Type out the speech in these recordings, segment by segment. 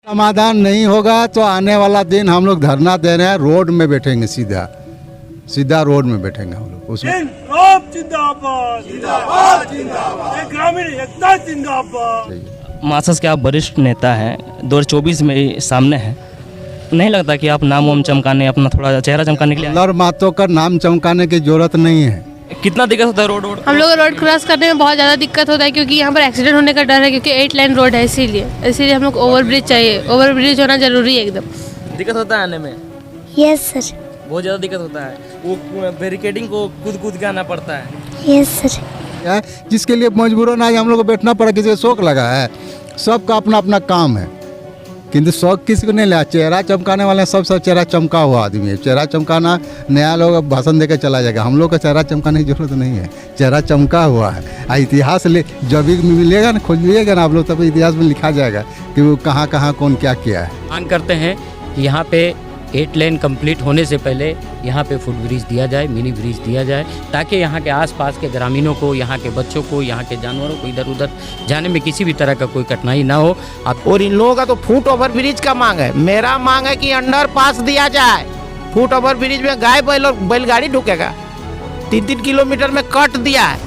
समाधान नहीं होगा तो आने वाला दिन हम लोग धरना दे रहे हैं, रोड में बैठेंगे, सीधा सीधा रोड में बैठेंगे हम लोग उसमें। जिंदाबाद जिंदाबाद जिंदाबाद, ग्रामीण एकता जिंदाबाद। मार्क्सिस्ट के आप वरिष्ठ नेता हैं, 2024 में सामने हैं, नहीं लगता कि आप नाम वाम चमकाने, अपना थोड़ा चेहरा चमकाने के लिए लर मातों का नाम चमकाने की जरूरत नहीं है। कितना दिक्कत होता है रोड? हम लोग रोड क्रॉस करने में बहुत ज़्यादा दिक्कत होता है क्योंकि यहाँ पर एक्सीडेंट होने का डर है, क्योंकि 8 लाइन रोड है, इसीलिए हम लोग ओवरब्रिज चाहिए। ओवरब्रिज होना जरूरी है एकदम। दिक्कत होता है आने में? Yes sir. बहुत ज़्यादा दिक्कत होता है, वो बैरिकेडिंग को कूद के आना पड़ता है। Yes sir. है जिसके लिए मजबूरन आज हम लोग को बैठना पड़ा, किसी को शौक लगा है, सबका अपना अपना काम है, किंतु शौक किसी को नहीं लगा। चेहरा चमकाने वाले सब चेहरा चमका हुआ आदमी है। चेहरा चमकाना, नया लोग भाषण देकर चला जाएगा, हम लोग का चेहरा चमकाने की जरूरत नहीं है, चेहरा चमका हुआ है। इतिहास जब भी मिलेगा ना, खोजिएगा ना आप लोग, तब इतिहास में लिखा जाएगा कि वो कहाँ कहाँ कौन क्या किया है। मांग करते हैं कि यहाँ पे 8 लेन कंप्लीट होने से पहले यहाँ पे फुट ब्रिज दिया जाए, मिनी ब्रिज दिया जाए, ताकि यहाँ के आसपास के ग्रामीणों को, यहाँ के बच्चों को, यहाँ के जानवरों को इधर उधर जाने में किसी भी तरह का कोई कठिनाई ना हो। और इन लोगों का तो फुट ओवर ब्रिज का मांग है। मेरा मांग है कि अंडर पास दिया जाए। फुट ओवर ब्रिज में गाय बैल और बैलगाड़ी ढुकेगा। 3-3 किलोमीटर में कट दिया है,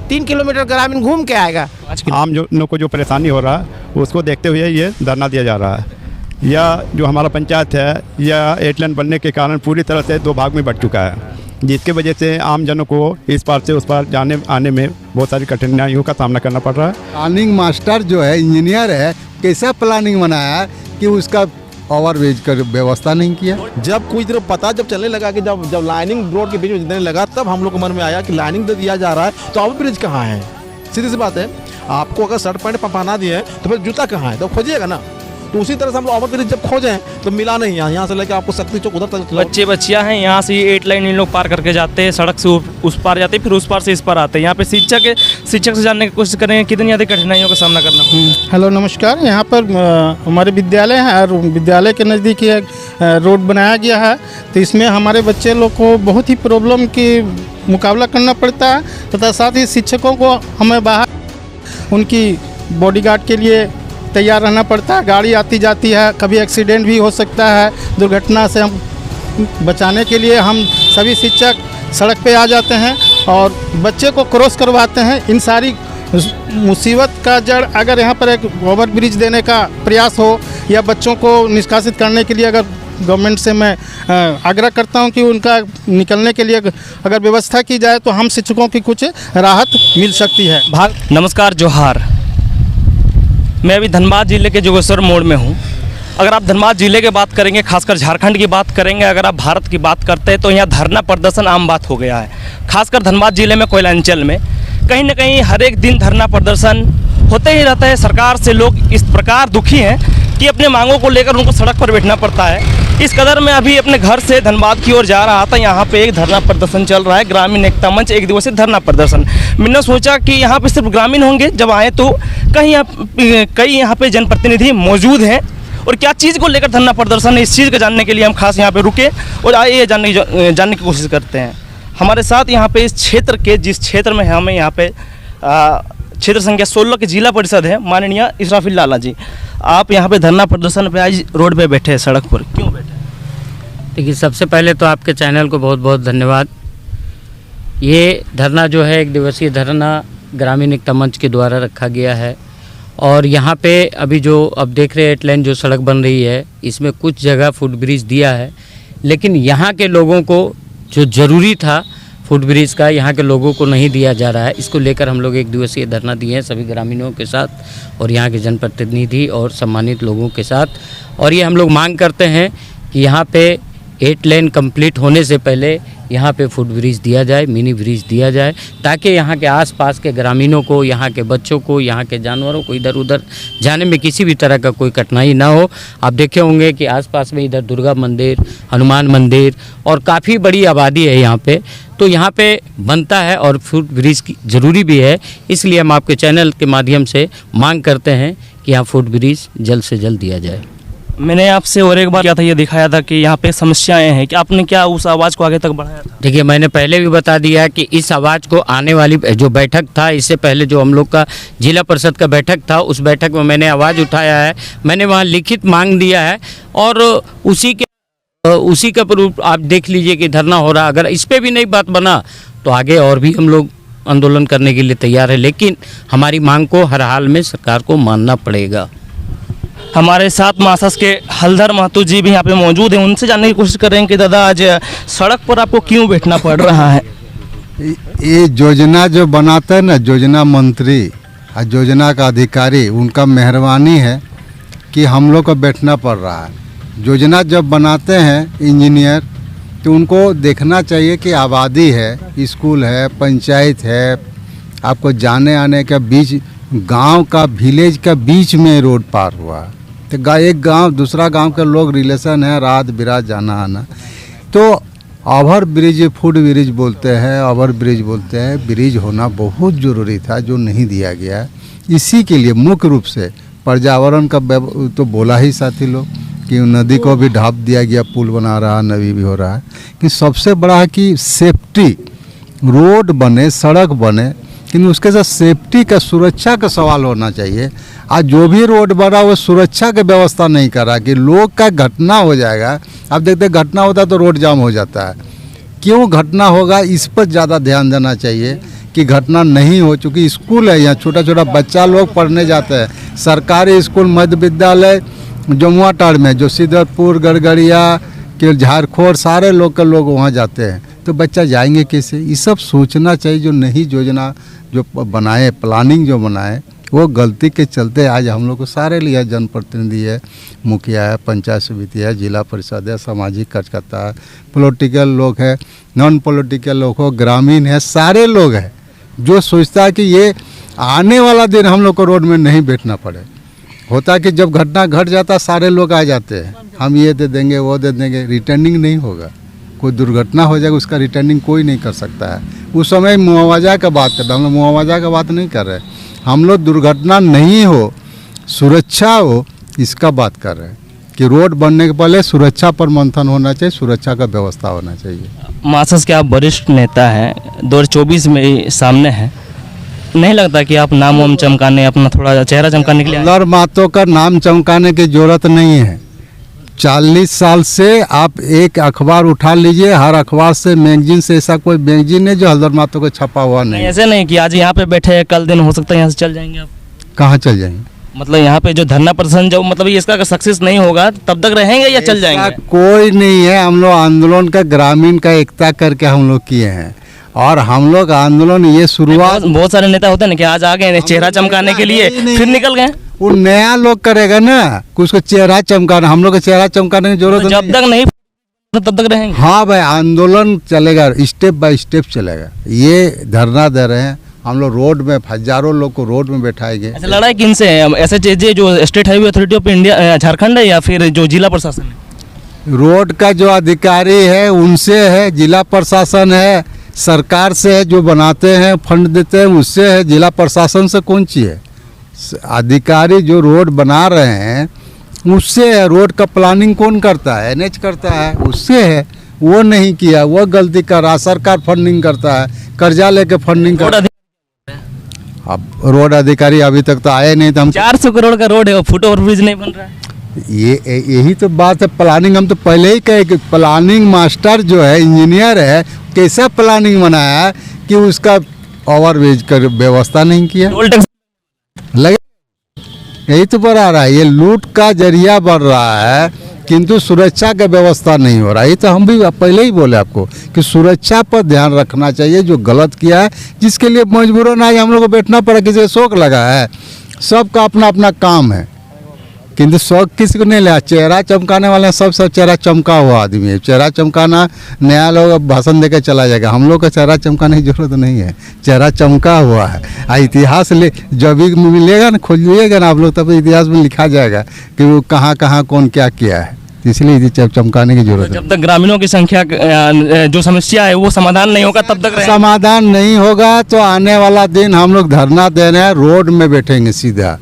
3 किलोमीटर ग्रामीण घूम के आएगा। आम लोगों को जो परेशानी हो रहा है उसको देखते हुए ये धरना दिया जा रहा है। या जो हमारा पंचायत है, या 8 लेन बनने के कारण पूरी तरह से 2 भाग में बट चुका है, जिसके वजह से आम जनों को इस पार से उस पार जाने आने में बहुत सारी कठिनाइयों का सामना करना पड़ रहा है। प्लानिंग मास्टर जो है, इंजीनियर है, कैसा प्लानिंग बनाया है कि उसका ओवरब्रिज का व्यवस्था नहीं किया। जब कुछ देर पता जब चलने लगा कि जब लाइनिंग रोड के बीच में देने लगा, तब हम लोग को मन में आया कि लाइनिंग तो दिया जा रहा है तो ओवरब्रिज कहाँ है। सीधी सी बात है, आपको अगर शर्ट पैंट पहना दिए तो फिर जूता कहाँ है, तो खोजिएगा ना। तो उसी तरह से हम लोग ओवरब्रिज जब खोजें तो मिला नहीं। यहाँ से लेकर आपको शक्ति चौक उधर तक बच्चे बच्चियाँ हैं, यहाँ से 8 लाइन इन लोग पार करके जाते हैं, सड़क से उस पार जाते हैं, फिर उस पार से इस पार आते हैं। यहाँ पे शिक्षक से जानने की कोशिश करें कितनी ज़्यादा कठिनाइयों का सामना करना। हेलो नमस्कार। यहाँ पर हमारे विद्यालय है और विद्यालय के नज़दीक एक रोड बनाया गया है, तो इसमें हमारे बच्चे लोग को बहुत ही प्रॉब्लम की मुकाबला करना पड़ता है, तथा साथ ही शिक्षकों को हमें बाहर उनकी बॉडीगार्ड के लिए तैयार रहना पड़ता है। गाड़ी आती जाती है, कभी एक्सीडेंट भी हो सकता है। दुर्घटना से हम बचाने के लिए हम सभी शिक्षक सड़क पे आ जाते हैं और बच्चे को क्रॉस करवाते हैं। इन सारी मुसीबत का जड़ अगर यहाँ पर एक ओवर ब्रिज देने का प्रयास हो, या बच्चों को निष्कासित करने के लिए अगर गवर्नमेंट से मैं आग्रह करता हूँ कि उनका निकलने के लिए अगर व्यवस्था की जाए तो हम शिक्षकों की कुछ राहत मिल सकती है। नमस्कार, जोहार। मैं अभी धनबाद जिले के जोगेश्वर मोड़ में हूँ। अगर आप धनबाद जिले की बात करेंगे, खासकर झारखंड की बात करेंगे, अगर आप भारत की बात करते हैं तो यहाँ धरना प्रदर्शन आम बात हो गया है। खासकर धनबाद जिले में, कोयलांचल में कहीं ना कहीं हर एक दिन धरना प्रदर्शन होते ही रहता है। सरकार से लोग इस प्रकार दुखी हैं कि अपने मांगों को लेकर उनको सड़क पर बैठना पड़ता है। इस कदर मैं अभी अपने घर से धनबाद की ओर जा रहा था, यहाँ पे एक धरना प्रदर्शन चल रहा है, ग्रामीण एकता मंच 1 दिवसीय धरना प्रदर्शन। मैंने सोचा कि यहाँ पे सिर्फ ग्रामीण होंगे, जब आए तो कई यहाँ पे जनप्रतिनिधि मौजूद हैं और क्या चीज़ को लेकर धरना प्रदर्शन है, इस चीज़ को जानने के लिए हम खास यहाँ पे रुके और आइए जानने की कोशिश करते हैं। हमारे साथ यहाँ पे इस क्षेत्र के, जिस क्षेत्र में हमें यहाँ पे क्षेत्र संख्या 16 के जिला परिषद है, माननीय इसराफिल लाला जी, आप यहाँ पे धरना प्रदर्शन पे आज रोड पे बैठे हैं, सड़क पर क्यों बैठे? देखिए, सबसे पहले तो आपके चैनल को बहुत बहुत धन्यवाद। ये धरना जो है 1 दिवसीय धरना ग्रामीण एकता मंच के द्वारा रखा गया है और यहाँ पे अभी जो अब देख रहे हैं 8 लेन जो सड़क बन रही है, इसमें कुछ जगह फुट ब्रिज दिया है, लेकिन यहाँ के लोगों को जो ज़रूरी था फुट ब्रिज का, यहाँ के लोगों को नहीं दिया जा रहा है। इसको लेकर हम लोग 1 दिवसीय धरना दिए हैं सभी ग्रामीणों के साथ और यहाँ के जनप्रतिनिधि और सम्मानित लोगों के साथ। और ये हम लोग मांग करते हैं कि यहाँ पे 8 लेन कंप्लीट होने से पहले यहाँ पे फुट ब्रिज दिया जाए, मिनी ब्रिज दिया जाए, ताकि यहाँ के आसपास के ग्रामीणों को, यहाँ के बच्चों को, यहाँ के जानवरों को इधर उधर जाने में किसी भी तरह का कोई कठिनाई ना हो। आप देखे होंगे कि आसपास में इधर दुर्गा मंदिर, हनुमान मंदिर और काफ़ी बड़ी आबादी है यहाँ पे, तो यहाँ पे बनता है और फुट ब्रिज की ज़रूरी भी है। इसलिए हम आपके चैनल के माध्यम से मांग करते हैं कि यहाँ फुट ब्रिज जल्द से जल्द दिया जाए। मैंने आपसे और एक बार क्या था, ये दिखाया था कि यहाँ पे समस्याएं हैं, कि आपने क्या उस आवाज़ को आगे तक बढ़ाया था? देखिए, मैंने पहले भी बता दिया है कि इस आवाज़ को आने वाली जो बैठक था, इससे पहले जो हम लोग का जिला परिषद का बैठक था, उस बैठक में मैंने आवाज़ उठाया है, मैंने वहाँ लिखित मांग दिया है और उसी का प्रूफ आप देख लीजिए कि धरना हो रहा। अगर इस पर भी नहीं बात बना तो आगे और भी हम लोग आंदोलन करने के लिए तैयार है, लेकिन हमारी मांग को हर हाल में सरकार को मानना पड़ेगा। हमारे साथ मासास के हलधर महतो जी भी यहाँ पे मौजूद हैं, उनसे जानने की कोशिश कर रहे हैं कि दादा आज सड़क पर आपको क्यों बैठना पड़ रहा है? ये योजना जो बनाता है ना, योजना मंत्री और योजना का अधिकारी, उनका मेहरबानी है कि हम लोग को बैठना पड़ रहा है। योजना जब बनाते हैं इंजीनियर तो उनको देखना चाहिए कि आबादी है, स्कूल है, पंचायत है, आपको जाने आने का बीच गांव का विलेज का बीच में रोड पार हुआ तो एक गांव दूसरा गांव के लोग रिलेशन है, रात बिरात जाना आना। तो ओवर ब्रिज, फुट ब्रिज बोलते हैं, ओवर ब्रिज बोलते हैं, ब्रिज होना बहुत ज़रूरी था जो नहीं दिया गया। इसी के लिए मुख्य रूप से पर्यावरण का तो बोला ही साथी लोग कि नदी को भी ढाप दिया गया, पुल बना रहा, नदी भी हो रहा है। कि सबसे बड़ा है कि सेफ्टी, रोड बने, सड़क बने, लेकिन उसके साथ सेफ्टी का, सुरक्षा का सवाल होना चाहिए। आज जो भी रोड बना वो सुरक्षा की व्यवस्था नहीं कर रहा कि लोग का घटना हो जाएगा। अब देखते घटना होता है तो रोड जाम हो जाता है, क्यों घटना होगा इस पर ज़्यादा ध्यान देना चाहिए कि घटना नहीं हो चुकी। स्कूल है, यहाँ छोटा छोटा बच्चा लोग पढ़ने जाते हैं, सरकारी स्कूल, मध्य विद्यालय जमुआ टाड़ में, जो सिद्धपुर, गड़गड़िया के झारखोर सारे लोग के लोग वहाँ जाते हैं, तो बच्चा जाएंगे कैसे? ये सब सोचना चाहिए। जो नई योजना जो बनाए, प्लानिंग जो बनाए, वो गलती के चलते आज हम लोग को सारे लिया, जनप्रतिनिधि है, मुखिया है, पंचायत समिति है, जिला परिषद है, सामाजिक कार्यकर्ता है, पॉलिटिकल लोग है, नॉन पॉलिटिकल लोग हो, ग्रामीण है, सारे लोग हैं जो सोचता है कि ये आने वाला दिन हम लोग को रोड में नहीं बैठना पड़े। होता है कि जब घटना घट जाता सारे लोग आ जाते हैं, हम ये दे देंगे, वो दे देंगे, रिटर्निंग नहीं होगा। कोई दुर्घटना हो जाएगा उसका रिटर्निंग कोई नहीं कर सकता है। उस समय मुआवजा का बात करते, हम लोग मुआवजा का बात नहीं कर रहे, हम लोग दुर्घटना नहीं हो, सुरक्षा हो, इसका बात कर रहे हैं कि रोड बनने के पहले सुरक्षा पर मंथन होना चाहिए, सुरक्षा का व्यवस्था होना चाहिए। मासास के आप वरिष्ठ नेता हैं, 2024 में सामने हैं, नहीं लगता कि आप नाम वाम चमकाने, अपना थोड़ा चेहरा चमकाने के लिए? हलधर महतो का नाम चमकाने की जरूरत नहीं है। 40 साल से आप एक अखबार उठा लीजिए, हर अखबार से, मैगजीन से, ऐसा कोई मैगजीन है जो हलधर महतो को छपा हुआ नहीं। ऐसे नहीं कि आज यहाँ पे बैठे हैं, कल दिन हो सकता है यहाँ से चल जाएंगे आप? कहाँ चल जाएंगे? मतलब यहाँ पे जो धरना प्रदर्शन जो मतलब इसका अगर सक्सेस नहीं होगा तब तक रहेंगे या चल जाएंगे? कोई नहीं है, हम लोग आंदोलन का ग्रामीण का एकता करके हम लोग किए हैं और हम लोग आंदोलन ये शुरुआत, बहुत सारे नेता होते हैं ना कि आज आ गए चेहरा चमकाने के लिए फिर निकल गए। वो नया लोग करेगा ना, उसको चेहरा चमकाना, हम लोग को चेहरा चमकाने की जरूरत जब तक नहीं तब तक रहेंगे। हाँ भाई, आंदोलन चलेगा, स्टेप बाय स्टेप चलेगा। ये धरना दे रहे हैं हम लोग, रोड में हजारों लोग को रोड में बैठाएंगे। ऐसा लड़ाई किन से है? एसएचजे जो state highway authority of India Jharkhand है या फिर जो जिला प्रशासन है? रोड का जो अधिकारी है उनसे है, जिला प्रशासन है, सरकार से है, जो बनाते हैं फंड देते हैं उससे है, जिला प्रशासन से कौन सी है? अधिकारी जो रोड बना रहे हैं उससे है। रोड का प्लानिंग कौन करता है? एनएच करता है, उससे है। वो नहीं किया, वो गलती कर रहा। सरकार फंडिंग करता है, कर्जा लेके फंडिंग करता है। अब रोड अधिकारी अभी तक तो आए नहीं, तो हम 400 करोड़ का रोड है, वो फुट ओवर ब्रिज नहीं बन रहा है। यही तो बात है। प्लानिंग हम तो पहले ही कहे कि प्लानिंग मास्टर जो है, इंजीनियर है, कैसा प्लानिंग बनाया है कि उसका ओवर ब्रिज कर व्यवस्था नहीं किया। लगे यही तो बढ़ा रहा है, ये लूट का जरिया बढ़ रहा है, किंतु सुरक्षा का व्यवस्था नहीं हो रहा। ये तो हम भी पहले ही बोले आपको कि सुरक्षा पर ध्यान रखना चाहिए। जो गलत किया है, जिसके लिए मजबूरन आज हम लोग को बैठना पड़ा, किसी को शौक लगा है, सबका अपना अपना काम है, किंतु शौक किसी को नहीं लगा। चेहरा चमकाने वाले सब चेहरा चमका हुआ आदमी है। चेहरा चमकाना, नया लोग भाषण देकर चला जाएगा, हम लोग का चेहरा चमकाने की जरूरत नहीं है, चेहरा चमका हुआ है। इतिहास ले जब भी मिलेगा ना, खोजिएगा ना आप लोग, तब इतिहास में लिखा जाएगा कि वो कहाँ कहाँ कौन क्या किया है। इसलिए चमकाने की जरूरत है। जब तक ग्रामीणों की संख्या जो समस्या है वो समाधान नहीं होगा तब तक समाधान नहीं होगा तो आने वाला दिन हम लोग धरना दे रहे हैं, रोड में बैठेंगे सीधा।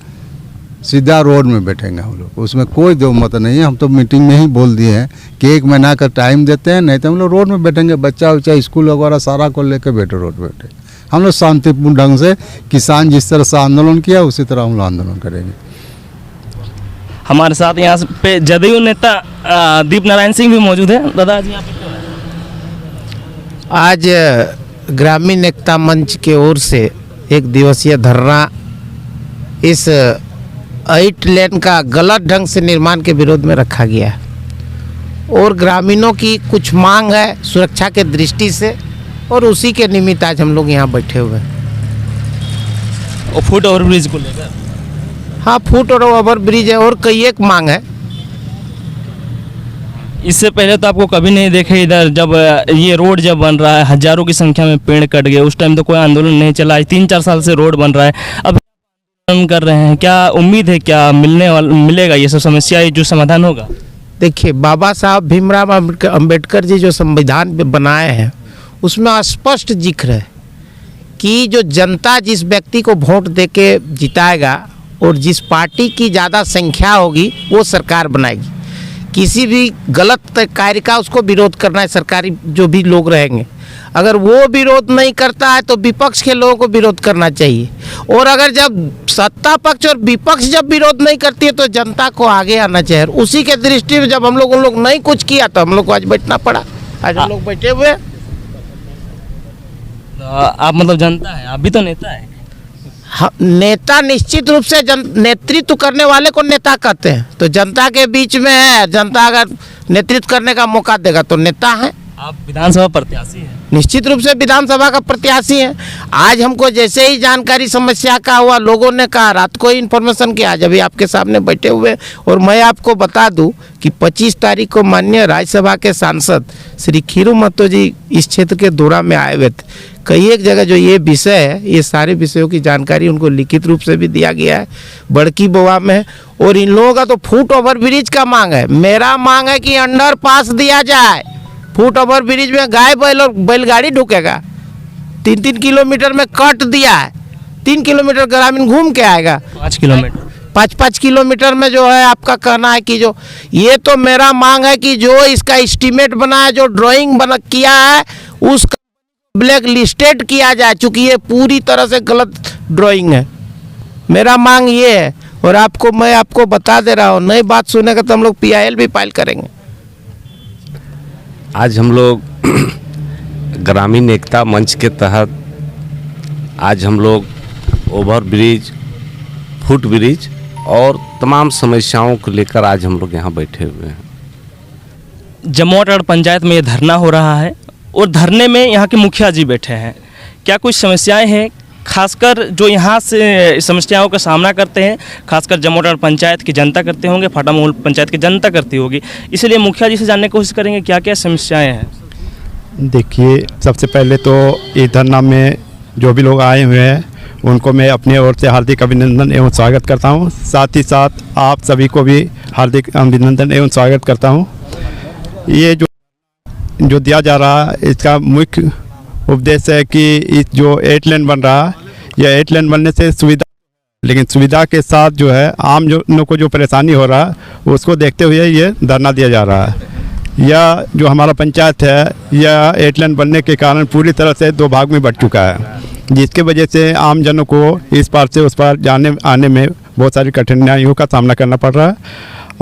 सीधा रोड में बैठेंगे हम लोग, उसमें कोई दो मत नहीं है। हम तो मीटिंग में ही बोल दिए हैं कि 1 महीना का टाइम देते हैं, नहीं तो हम लोग रोड में बैठेंगे। बच्चा उच्चा स्कूल वगैरह सारा को लेकर बैठे रोड पर बैठे। हम लोग शांतिपूर्ण ढंग से, किसान जिस तरह से आंदोलन किया उसी तरह हम लोग आंदोलन करेंगे। हमारे साथ यहाँ पे जदयू नेता दीप नारायण सिंह भी मौजूद है। दादा जी, यहाँ पे क्यों है? आज ग्रामीण एकता मंच की ओर से 1 दिवसीय धरना इस 8 लेन का गलत ढंग से निर्माण के विरोध में रखा गया है और ग्रामीणों की कुछ मांग है सुरक्षा के दृष्टि से, और उसी के निमित्त आज हम लोग यहाँ बैठे हुए हैं। और फुट ओवर ब्रिज को लेकर? हाँ, फुट और ओवर ब्रिज है और कई एक मांग है। इससे पहले तो आपको कभी नहीं देखे इधर, जब ये रोड जब बन रहा है हजारों की संख्या में पेड़ कट गए, उस टाइम तो कोई आंदोलन नहीं चला। आज 3-4 साल से रोड बन रहा है, अब आंदोलन कर रहे हैं। क्या उम्मीद है, क्या मिलेगा ये सब समस्या जो समाधान होगा? देखिए, बाबा साहब भीमराव अंबेडकर जी जो संविधान बनाए हैं उसमें स्पष्ट जिक्र है कि जो जनता जिस व्यक्ति को वोट देके जिताएगा और जिस पार्टी की ज़्यादा संख्या होगी वो सरकार बनाएगी। किसी भी गलत कार्य का उसको विरोध करना है, सरकारी जो भी लोग रहेंगे। अगर वो विरोध नहीं करता है तो विपक्ष के लोगों को विरोध करना चाहिए, और अगर जब सत्ता पक्ष और विपक्ष जब विरोध नहीं करती है तो जनता को आगे आना चाहिए। उसी के दृष्टि में जब हम लोग नहीं कुछ किया तो हम लोग को आज बैठना पड़ा। आज हम लोग बैठे हुए। आप मतलब जनता है, आप भी तो नेता है। हाँ, नेता निश्चित रूप से नेतृत्व करने वाले को नेता कहते हैं, तो जनता के बीच में है। जनता अगर नेतृत्व करने का मौका देगा तो नेता है। आप विधानसभा प्रत्याशी हैं? निश्चित रूप से विधानसभा का प्रत्याशी है। आज हमको जैसे ही जानकारी समस्या का हुआ, लोगों ने कहा, रात को ही इन्फॉर्मेशन किया, आज अभी आपके सामने बैठे हुए। और मैं आपको बता दूं कि 25 तारीख को माननीय राज्यसभा के सांसद श्री खीरू महतो जी इस क्षेत्र के दौरा में आए हुए थे। कई एक जगह जो ये विषय है, ये सारे विषयों की जानकारी उनको लिखित रूप से भी दिया गया है, बड़की बोआ में। और इन लोगों का तो फुट ओवर ब्रिज का मांग है। मेरा मांग है कि अंडर पास दिया जाए। फुट ओवर ब्रिज में गाय बैल और बैलगाड़ी ढुकेगा। 3-3 किलोमीटर में कट दिया है, 3 किलोमीटर ग्रामीण घूम के आएगा। 5 किलोमीटर 5-5 किलोमीटर में जो है आपका कहना है कि जो ये, तो मेरा मांग है कि जो इसका एस्टीमेट बना है, जो ड्राइंग बना किया है, उसका ब्लैक लिस्टेड किया जाए, चूँकि ये पूरी तरह से गलत ड्राइंग है। मेरा मांग ये है, और मैं आपको बता दे रहा हूँ, नई बात सुनेगा तो हम लोग PIL भी फाइल करेंगे। आज हम लोग ग्रामीण एकता मंच के तहत आज हम लोग ओवर ब्रिज, फुट ब्रिज और तमाम समस्याओं को लेकर आज हम लोग यहाँ बैठे हुए हैं। जमोटाड़ पंचायत में ये धरना हो रहा है और धरने में यहाँ के मुखिया जी बैठे हैं। क्या कुछ समस्याएं हैं, खासकर जो यहाँ से समस्याओं का सामना करते हैं, खासकर जमोटाड़ पंचायत की जनता करते होंगे, फाटामोल पंचायत की जनता करती होगी, इसलिए मुखिया जी से जानने की कोशिश करेंगे क्या क्या समस्याएं हैं। देखिए, सबसे पहले तो इस धरना में जो भी लोग आए हुए हैं उनको मैं अपनी ओर से हार्दिक अभिनंदन एवं स्वागत करता हूं। साथ ही साथ आप सभी को भी हार्दिक अभिनंदन एवं स्वागत करता हूं। ये जो दिया जा रहा है, इसका मुख्य उपदेश है कि इस जो 8 लेन बन रहा है, यह 8 लेन बनने से सुविधा, लेकिन सुविधा के साथ जो है आम जनों को जो परेशानी हो रहा है उसको देखते हुए ये धरना दिया जा रहा है। यह जो हमारा पंचायत है, यह 8 लेन बनने के कारण पूरी तरह से 2 भाग में बट चुका है, जिसके वजह से आम जनों को इस पार से उस पार जाने आने में बहुत सारी कठिनाइयों का सामना करना पड़ रहा है।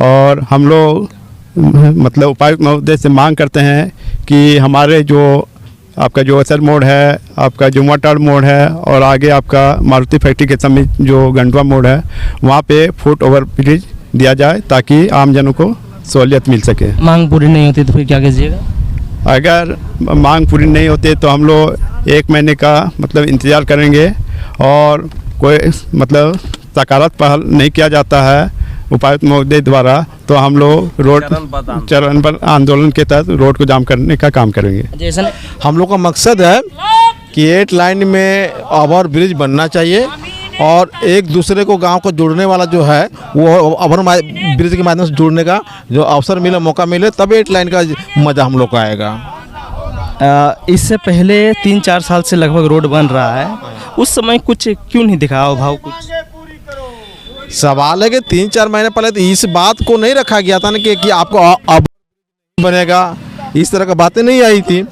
और हम लोग मतलब उपायुक्त महोदय से मांग करते हैं कि हमारे जो आपका जो असर मोड़ है, आपका जुम्माटाड़ मोड़ है और आगे आपका मारुति फैक्ट्री के समीप जो गंडवा मोड़ है, वहाँ पे फुट ओवर ब्रिज दिया जाए ताकि आम जनों को सहूलियत मिल सके। मांग पूरी नहीं होती तो फिर क्या कीजिएगा? अगर मांग पूरी नहीं होती तो हम लोग 1 महीने का मतलब इंतज़ार करेंगे, और कोई मतलब सकारात्मक पहल नहीं किया जाता है उपायुक्त महोदय द्वारा तो हम लोग रोड चरणबद्ध आंदोलन के तहत रोड को जाम करने का काम करेंगे। जैसे हम लोग का मकसद है कि 8 लाइन में ओवर ब्रिज बनना चाहिए, और एक दूसरे को गांव को जोड़ने वाला जो है वो ओवर ब्रिज के माध्यम से जुड़ने का जो अवसर मिले, मौका मिले, तब 8 लाइन का मज़ा हम लोग को आएगा। इससे पहले 3-4 साल से लगभग रोड बन रहा है, उस समय कुछ क्यों नहीं दिखा अभाव कुछ? सवाल है कि 3-4 महीने पहले तो इस बात को नहीं रखा गया था ना कि आपको अब बनेगा, इस तरह की बातें नहीं आई थी।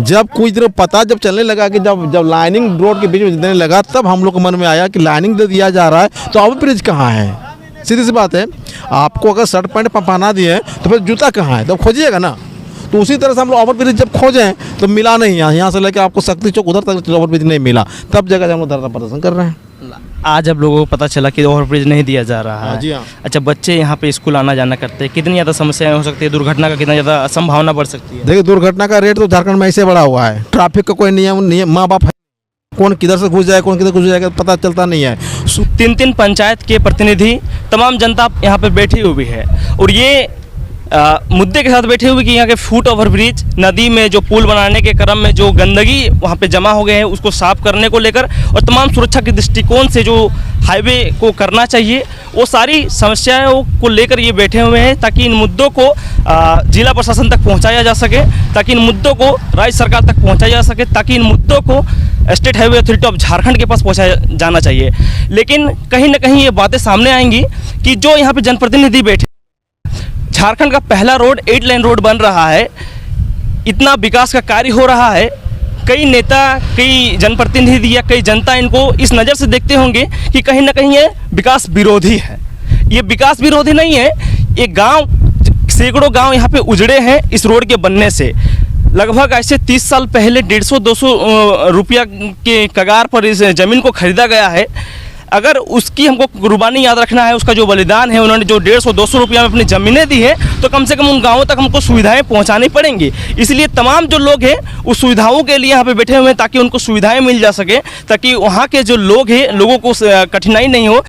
जब कुछ दिन पता जब चलने लगा कि जब लाइनिंग रोड के बीच में देने लगा, तब हम लोग को मन में आया कि लाइनिंग दे दिया जा रहा है तो ओवर ब्रिज कहाँ है। सीधी सी बात है, आपको अगर शर्ट पैंट पहना दिए तो फिर जूता कहाँ है, तो खोजिएगा ना। तो उसी तरह से हम लोग ओवर ब्रिज जब खोजें तो मिला नहीं, यहाँ से लेकर आपको शक्ति चौक उधर तक ओवर ब्रिज नहीं मिला, तब जगह हम लोग धरना प्रदर्शन कर रहे हैं। आज अब लोगों को पता चला कि ओवर ब्रिज नहीं दिया जा रहा है। जी हाँ। अच्छा, बच्चे यहाँ पे स्कूल आना जाना करते हैं, कितनी ज़्यादा समस्याएं हो सकती है, दुर्घटना का कितना ज़्यादा संभावना बढ़ सकती है? देखिए, दुर्घटना का रेट तो झारखंड में ऐसे बढ़ा हुआ है, ट्रैफिक का कोई नियम माँ बाप है, कौन किधर से घुस जाए कौन किधर घुस जाएगा पता चलता नहीं है। 3 पंचायत के प्रतिनिधि, तमाम जनता यहाँ पे बैठी हुई है और ये मुद्दे के साथ बैठे हुए कि यहाँ के फुट ओवर ब्रिज, नदी में जो पुल बनाने के क्रम में जो गंदगी वहाँ पे जमा हो गए हैं उसको साफ करने को लेकर और तमाम सुरक्षा के दृष्टिकोण से जो हाईवे को करना चाहिए, वो सारी समस्याओं को लेकर ये बैठे हुए हैं ताकि इन मुद्दों को जिला प्रशासन तक पहुँचाया जा सके, ताकि इन मुद्दों को राज्य सरकार तक पहुँचाया जा सके, ताकि इन मुद्दों को state highway authority of Jharkhand के पास पहुँचाया जाना चाहिए। लेकिन कहीं ना कहीं ये बातें सामने आएंगी कि जो यहाँ पर जनप्रतिनिधि बैठे, झारखंड का पहला रोड 8 लेन रोड बन रहा है, इतना विकास का कार्य हो रहा है, कई नेता, कई जनप्रतिनिधि या कई जनता इनको इस नज़र से देखते होंगे कि कहीं ना कहीं ये विकास विरोधी है। ये विकास विरोधी नहीं है, ये गांव, सैकड़ों गांव यहाँ पे उजड़े हैं इस रोड के बनने से। लगभग ऐसे 30 साल पहले 150-200 रुपया के कगार पर इस ज़मीन को खरीदा गया है। अगर उसकी हमको कुर्बानी याद रखना है, उसका जो बलिदान है, उन्होंने जो 150-200 रुपया में अपनी ज़मीनें दी है, तो कम से कम उन गाँवों तक हमको सुविधाएं पहुंचानी पड़ेंगी। इसलिए तमाम जो लोग हैं उस सुविधाओं के लिए यहाँ पे बैठे हुए हैं ताकि उनको सुविधाएं मिल जा सके, ताकि वहाँ के जो लोग हैं, लोगों को कठिनाई नहीं हो।